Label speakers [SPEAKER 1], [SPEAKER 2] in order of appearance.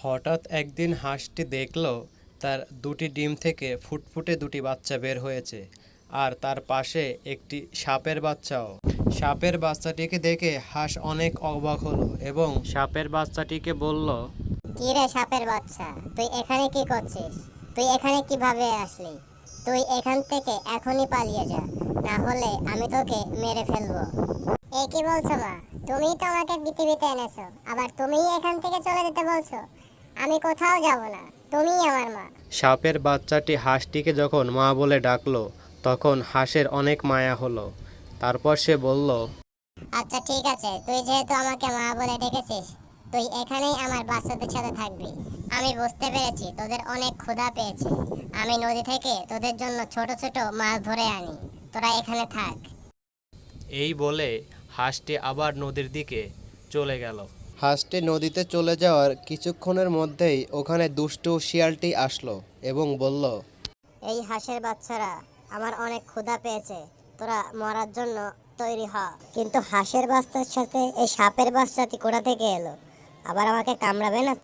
[SPEAKER 1] হঠাৎ একদিন হাঁসটি দেখল তার দুটি ডিম থেকে ফুটফুটে দুটি বাচ্চা বের হয়েছে, আর তার পাশে একটি সাপের বাচ্চাও। সাপের বাচ্চাটিকে দেখে হাঁস অনেক অবাক হলো এবং সাপের বাচ্চাটিকে বলল,
[SPEAKER 2] কি রে সাপের বাচ্চা, তুই এখানে কি করছিস? তুই এখানে কিভাবে আসলি? তুই এখান থেকে এখনই পালিয়ে যা, না হলে আমি তোকে মেরে ফেলবো। এ কি বলছো মা? তুমিই তো আমাকে পৃথিবীতে এনেছো, আবার তুমিই এখান থেকে চলে যেতে বলছো? আমি কোথাও যাব না, তুমিই আমার মা।
[SPEAKER 1] সাপের বাচ্চাটি হাঁসটিকে যখন মা বলে ডাকলো, তখন হাঁসের অনেক মায়া হলো। তারপর সে বলল,
[SPEAKER 2] আচ্ছা ঠিক আছে, তুই যেহেতু আমাকে মা বলে ডেকেছিস, তুই এখানেই আমার বাচ্চাদের সাথে থাকবি। আমি বুঝতে পেরেছি তোদের অনেক ক্ষুধা পেয়েছে। আমি নদী থেকে তোদের জন্য ছোট ছোট মাছ ধরে আনি, তোরা এখানে থাক।
[SPEAKER 1] এই বলে হাঁসটি আবার নদীর দিকে চলে গেল। হাঁসটি নদীতে চলে যাওয়ার কিছুক্ষণের মধ্যেই ওখানে দুষ্টু শিয়ালটি আসলো এবং বলল,
[SPEAKER 2] এই হাঁসের বাচ্চারা, আমার অনেক ক্ষুধা পেয়েছে, তোরা মরার জন্য তৈরি হ। কিন্তু হাঁসের বাচ্চার সাথে এই সাপের বাচ্চাটি কোথা থেকে এলো? আবার আমাকে কামড়াবে না?